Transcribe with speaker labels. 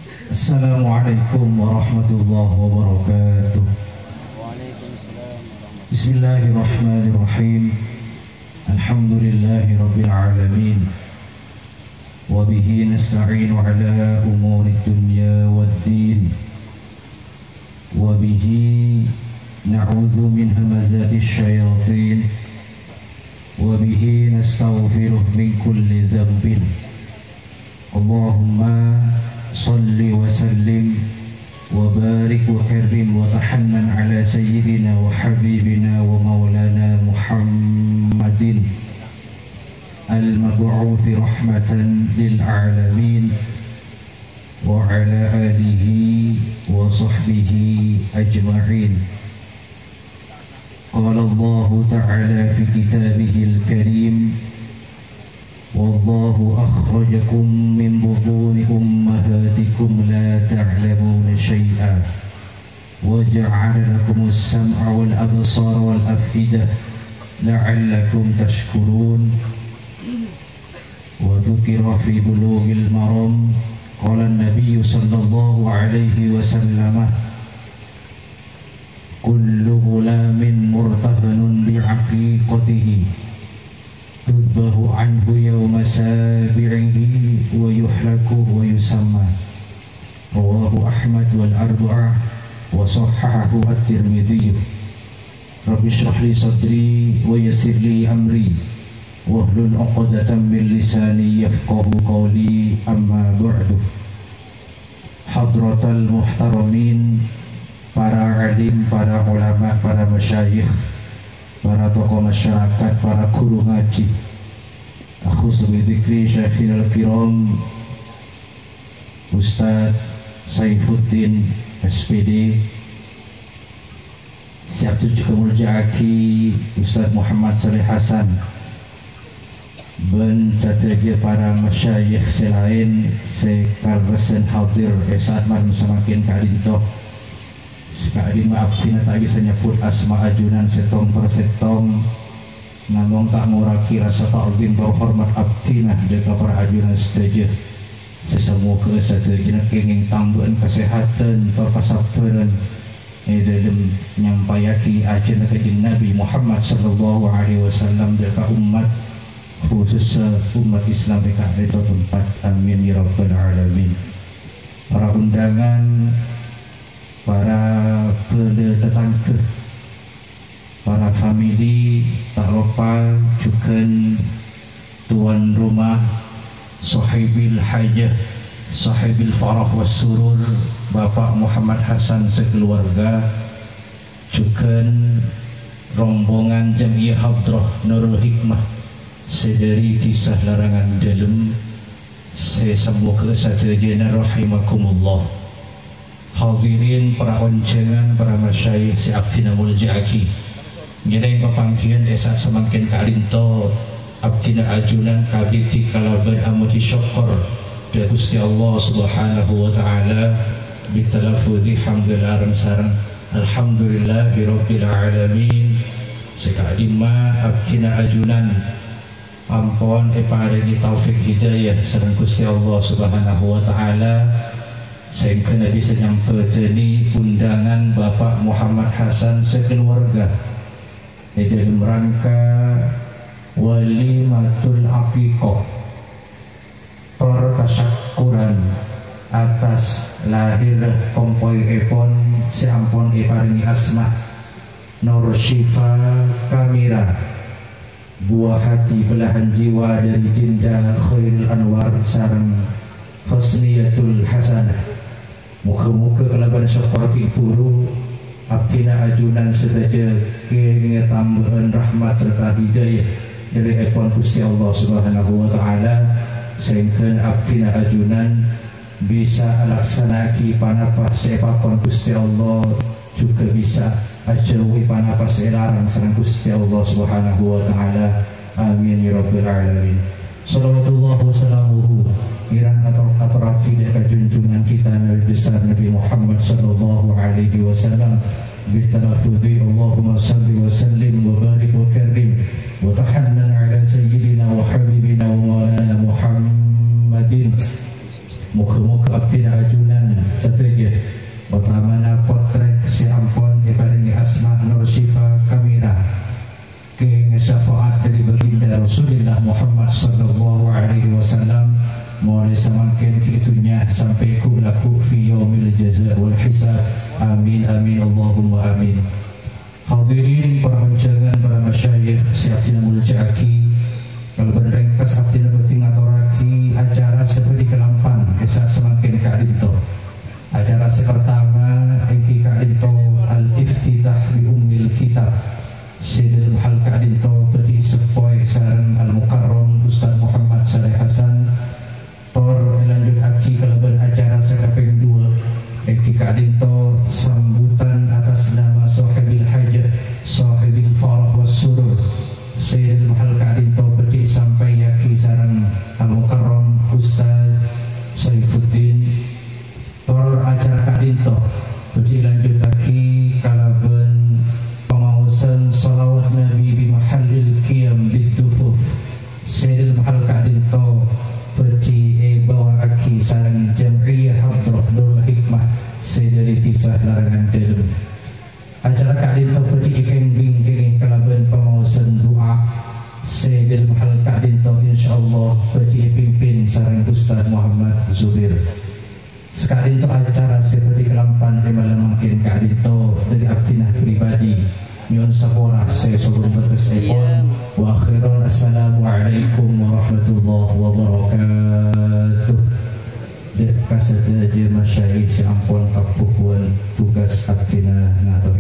Speaker 1: Assalamualaikum warahmatullahi wabarakatuh. Bismillahirrahmanirrahim. Alhamdulillahi rabbil alamin. Wa bihi nasta'inu ala umuri dunya waddin. Wa bihi na'udzu min hamazati syayatin. Wa bihi nastaghfiruh min kulli dhanbin. Allahumma salli wa sallim wa barik wa karim wa tahannan ala sayyidina wa habibina wa maulana Muhammadin al-mab'uuthi rahmatan lil alamin wa ala alihi wa sahbihi ajma'in. Qala Allah ta'ala fi kitabihil karim, wallahu akhrajakum min butuni ummahatikum la ta'lamuna syai'an wa ja'ala lakumus sam'a wal absara wal af'idah la'allakum tashkurun. Wa dhukira fi bulughil maram qala an-nabiy sallallahu alaihi wasallam, kullu ghulamin murtahanun bi'aqiqatihi tudbahu anhu yawma sabi'ihi wa yuhlaku wa yusamma. Rawahu Ahmad wal arba'ah wa sahhahahu at-Tirmidzi. Rabbi shrah li sadri wa yassir li amri wahlul 'uqdatam min lisani yafqahu qawli, amma ba'du. Hadratal muhtaramin, para alim, para ulama, para masyayikh, para tokoh masyarakat, para guru ngaji, akhus bidzikri syaikhil kiram Ustaz Saifuddin SPD, siap tujuh kemuliaaki Ustaz Muhammad Saleh Hasan, ben sateja para masyayikh selain sekal resen hadir saat malam semakin kalintoh. Sekali maaf tina tak bisa nyebut asma ajunan setong per setong, namun tak muraki rasa ta'zim berhormat abdina jaga para ajunan setuju sesemua kesetujuan kenging tambahan kesehatan perkasabaran dalam nyampayaki ajunan kajing Nabi Muhammad sallallahu alaihi wasallam jaga umat khusus umat Islam dekat itu tempat. Amin ya rabbal alamin. Para undangan, para tetangga, para famili, tak lupa juga tuan rumah, sahibil hajah, sahibil farah was surur, Bapak Muhammad Hasan sekeluarga, juga rombongan Jamiah Hadrah Nurul Hikmah sedari kisah larangan dalam sesembuh kesatuan rahimakumullah. Hadirin para oncengan, para masyayikh si abdina muljaaki, ngiring pepangkian desa semakin kalinto abdina ajunan kabiti kalaban amudi syukur da Gusti Allah subhanahu wa ta'ala bitalafudhi hamdulillah sarang alhamdulillahi rabbil alamin. Sekadima abdina ajunan ampun paringi taufik hidayah sareng Gusti Allah subhanahu wa ta'ala sehingga bisa nyampeteni undangan Bapak Muhammad Hasan sekeluarga dalam rangka walimatul aqiqah, pertasyakuran atas lahir kompoi epon si ampun paringi asma Nur Syifa Kamira, buah hati belahan jiwa dari Dinda Khairul Anwar sareng Husniyatul Hasanah. Muka-muka kelaban syafaqi puru abdina ajunan sedaja kenging tambahan rahmat serta hidayah dari ekon Gusti Allah subhanahu wa ta'ala sehingga abdina ajunan bisa laksanaki panapa sepakon Gusti Allah, juga bisa ajauhi panapa selarang sareng Gusti Allah subhanahu wa ta'ala. Amin ya rabbil alamin. Salawatullah wassalamuhu kirang atrafi dekat junjungan kita Nabi besar Nabi Muhammad sallallahu alaihi wasallam bitalafudhi Allahumma salli wa sallim wa barik wa karim wa tahannan ala sayyidina wa habibina wa maulana Muhammadin muka-muka abdina ajunan setuju pertama na potret si ampun ibaringi asma Nur Syifa Kamira ke syafaat dari baginda Rasulullah Muhammad sallallahu alaihi wasallam mulai semakin itunya sampai kulaku fi yaumil jaza wal hisab. Amin amin Allahumma amin. Hadirin para penjagaan, para masyayikh siaptina muljaaki kalau berengkas abdina beting atoraki acara seperti kelampan kisah semakin kadinto. Acara pertama engki kadinto al-iftitah bi ummil kitab sidil hal kadinto beri sepoi sareng al-mukarram Ustaz Muhammad Saleh Hasan tor lanjut aki kalaban acara sekaping 2 engki kadinto sambutan atas nama sahibil hajah sahibil farah was surur sidil hal kadinto beri sampai yaki sareng al-mukarram Ustaz Saifuddin tor acara kadinto beri lanjut aki kalaban pemausan salawat Nabi di mahallil qiyam bidufuf sidil mahal kadinto beri bawa aki sarang jam'iyah hadrah Nurul Hikmah sidil tisah larangan dalam acara kadinto beri ikan bingkiri kalaban pemausan doa sidil mahal kadinto insyaallah beri pimpin sarang Ustaz Muhammad Zubir. Sekali itu acara seperti kelampan di malam makin kadito dari abdinah pribadi nyun sapora saya sobor batas ipon wa akhiran assalamualaikum warahmatullahi wabarakatuh. Dek kasetaja masyayikh seampun kapukuan tugas abdinah ngatur.